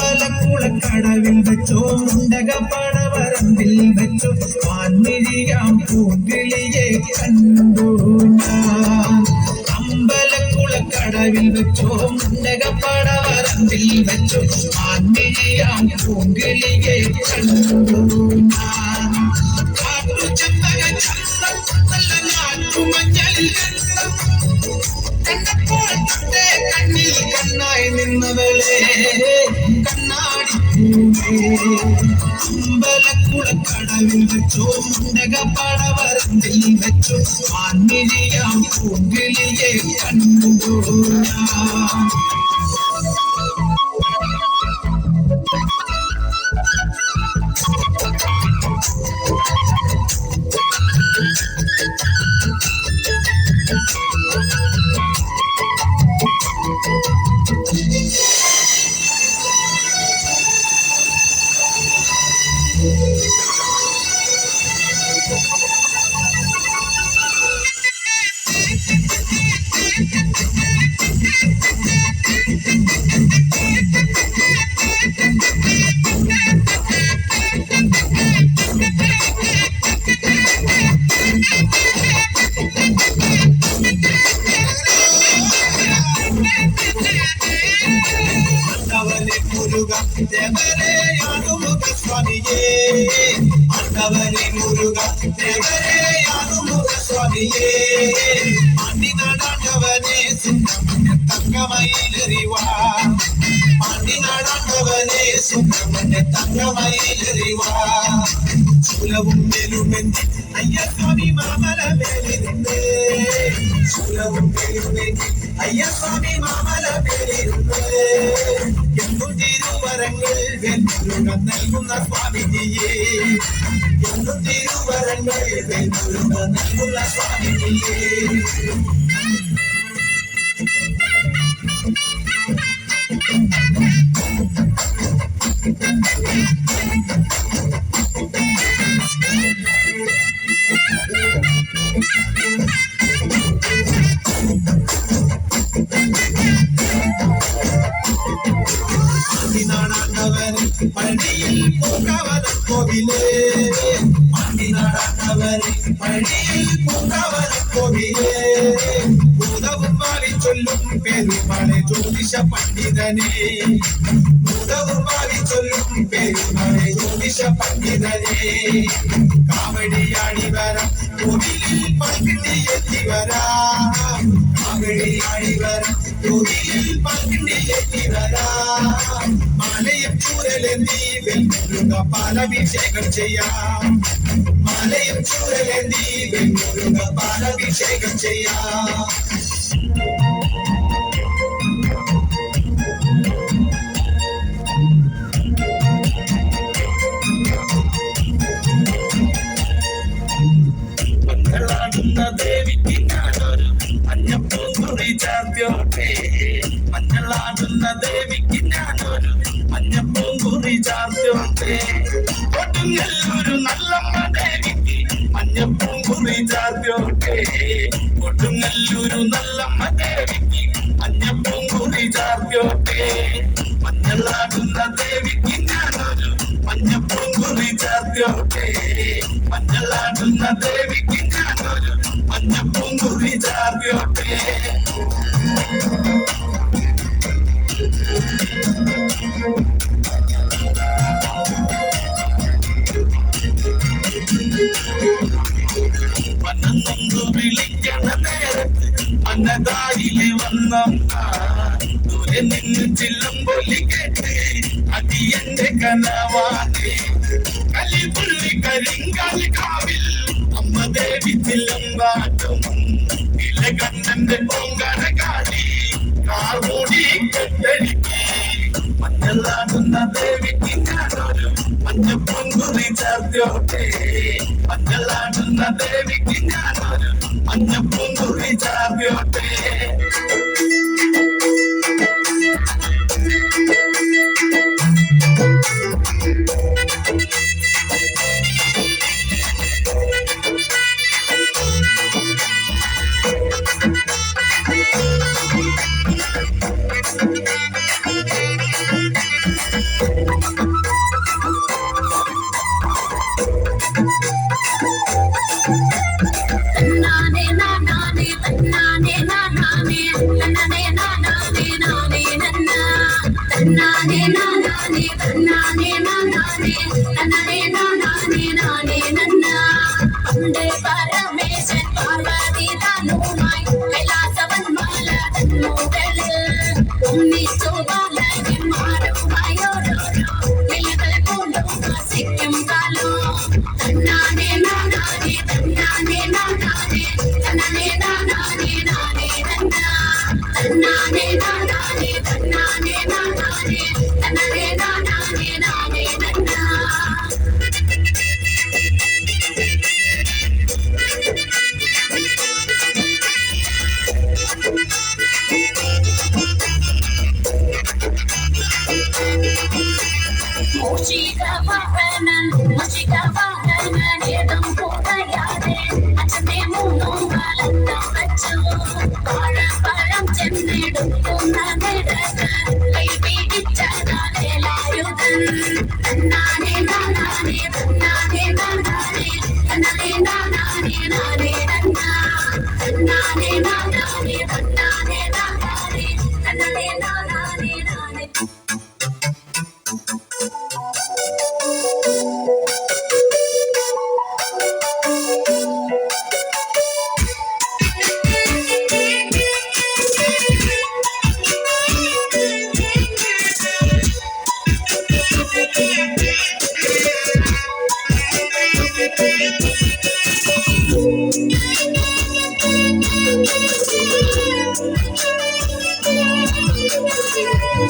അമ്പലക്കുളക്കടവിൽ വെച്ചോ മുണ്ടകപ്പടവരമ്പിൽ വെച്ചോ വാൻമിഴിയാം പൂങ്കിളിയെ കണ്ടു ഞാൻ. അമ്പലക്കുളക്കടവിൽ വെച്ചോ മുണ്ടകപ്പടവരമ്പിൽ വെച്ചോ വാൻമിഴിയാം പൂങ്കിളിയെ കണ്ടു ഞാൻ. കാട്ടുചെമ്പക ചന്തം നല്ല നാട്ടുമഞ്ഞളിൽ കണ്ടപ്പോൾ തന്റെ കണ്ണിൽ കണ്ണായി നിന്നവളെ കണ്ണാടി അമ്പലക്കുളക്കടവിൽ വെച്ചോ മുണ്ടകപ്പടവരമ്പിൽ വെച്ചോ വാൻമിഴിയാം പൂങ്കിളിയെ കണ്ടു ഞാൻ. ஆண்டவனே முருகா தேவரே ஆறுமுக சுவாமியே ஆண்டி நாடாண்டவனே சுந்தரமண தங்கமயிலறிவா ஆண்டி நாடாண்டவனே சுந்தரமண தங்கமயிலறிவா சூலவும் மேலுமெந்தி ஐயா சுவாமி மாமல மேலிருந்து சூலவும் மேலுமெந்தி ஐயா சுவாமி மாமல மேலிருந்து എന്നും തിരുവരങ്ങൾ വെല്ലുരുകം നൽകുന്ന സ്വാമിജിയെ എന്നും തിരുവരങ്ങൾ വെല്ലുരുകം നൽകുന്ന സ്വാമിജിയെ പഴനിയിൽ പൂങ്കാവനം കോവിലേ നാടാണ്ടവരെ പഴനിയിൽ പൂങ്കാവനം കോവിലേ ഭൂതവും മാറി ചൊല്ലും പെരുമാളെ ജ്യോതിഷ പണ്ഡിതനെ ഭൂതവും മാറി ചൊല്ലും പെരുമാളെ ജ്യോതിഷ പണ്ഡിതനെ കാവടിയാടി വരാം കോവിലിൽ പങ്കിണ്ടി എത്തി വരാം കാവടിയാടി വരാം കോവിലിൽ പങ്കിണ്ടി എത്തി വരാം മാലയും ചൂരലെന്തി വെല്ലുരുക പാലഭിഷേകം ചെയ്യാം മാലയും ചൂരലെന്തി വെല്ലുരുക പാലഭിഷേകം ചെയ്യാം മഞ്ഞളാടുന്ന ദേവിക്ക് ഞാനൊരു മഞ്ഞപ്പൂങ്കുറി ചാർത്തിയോട്ടെ മഞ്ഞളാടുന്ന ദേവിക്ക് ഞാനൊരു മഞ്ഞപ്പൂങ്കുറി ചാർത്തിയോട്ടെ കൊടുങ്ങല്ലൂരു നല്ലമ്മ ദേവിക്ക് മഞ്ഞപ്പൂങ്കുറി ചാർത്തിയോട്ടെ കൊടുങ്ങല്ലൂരു നല്ലമ്മ ദേവിക്ക് മഞ്ഞപ്പൂങ്കുറി ചാർത്തിയോട്ടെ മഞ്ഞളാടുന്ന ദേവിക്ക് ഞാനൊരു മഞ്ഞപ്പൂങ്കുറി ചാർത്തിയോട്ടെ മഞ്ഞളാടുന്ന ദേവിക്ക് ഞാനൊരു മഞ്ഞപ്പൂങ്കുറി ചാർത്തിയോട്ടെ വനന്നൊന്നു വിളിക്കണ നേരത്ത് അന്നദാരില് വന്നമ്മ ദൂരെ നിന്ന് ചില്ലുമ്പൊലി കേട്ട് അടിയന്റെ കനവാണ് കലിപുള്ളി കരിങ്കാൽ കാവിൽ അമ്മ ദേവി ചില്ലമ്പാട്ടും ഇലകണ്ണന്റെ പൊങ്കര കാടി കാർമൂടി കെട്ടടിക്ക് മഞ്ഞളാടുന്ന ദേവിക്ക് ഞാനൊരു മഞ്ഞപ്പൊങ്കു കുറി ചാർത്തിയോട്ടെ മഞ്ഞളാടുന്ന ദേവിക്ക് ഞാനൊരു മഞ്ഞപ്പൂങ്കുറി ചാർത്തിയോട്ടെ പരമേശൻ പാർവതി താനുമായി കൈലാസവൻ മാല തന്നുകളിൽ ഒന്നിച്ചു ബാലന്മാരുമായോരോരോ വിലകൾ കൊണ്ടു വസിക്കും കാലോ തന്നാനെ നാനാനെ തന്നാനെ നാനാനെ തന്നാനെ നാനാനെ നാനേ തന്നാ തന്നാനെ നാനാനെ തന്നാനെ നാനാനെ തന്നാനെ നാനാനെ നാനേ തന്നാ പഴം ചെന്നെടുക്കുന്ന കൈ പിടിച്ചാലായുധൻ തന്നാനെ നാനാനെ തന്നാനെ നാനാനെ തന്നാനെ നാനാനെ നാനേ തന്നാ തന്നാനെ നാനാനെ തന്നാനെ നാനാനെ തന്നാനെ നാനാനെ നാനേ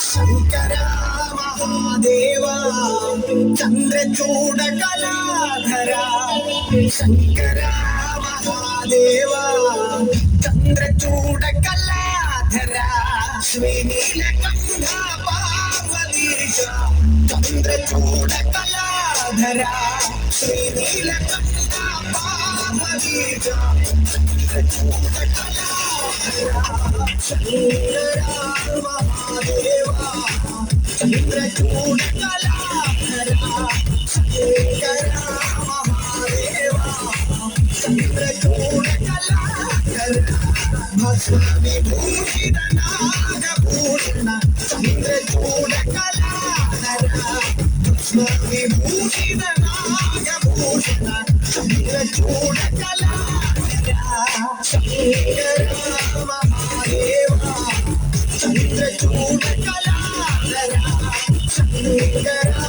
ശങ്കര മഹാദേവ ചന്ദ്രചൂഡ കലാധര ശങ്കര മഹാദേവ ചന്ദ്രചൂഡ കലാധര ശ്രീനീലകണ്ഠ പാർവതീശ ചന്ദ്രചൂഡ കലാധര ശ്രീനീലകണ്ഠ പാർവതീശ ചന്ദ്രചൂഡ കലാധര ശങ്കര മഹാദേവ ചന്ദ്രചൂഡ കലാധര ശങ്കര മഹാദേവ ചന്ദ്രചൂഡ കലാധര ഭസ്മവിഭൂഷിത നാഗഭൂഷണ ചന്ദ്രചൂഡ കലാധര ഭസ്മവിഭൂഷിത നാഗഭൂഷണ ചന്ദ്രചൂഡ കലാധര ശങ്കര മഹാദേവ ചന്ദ്രചൂഡ കലാധര ശങ്കര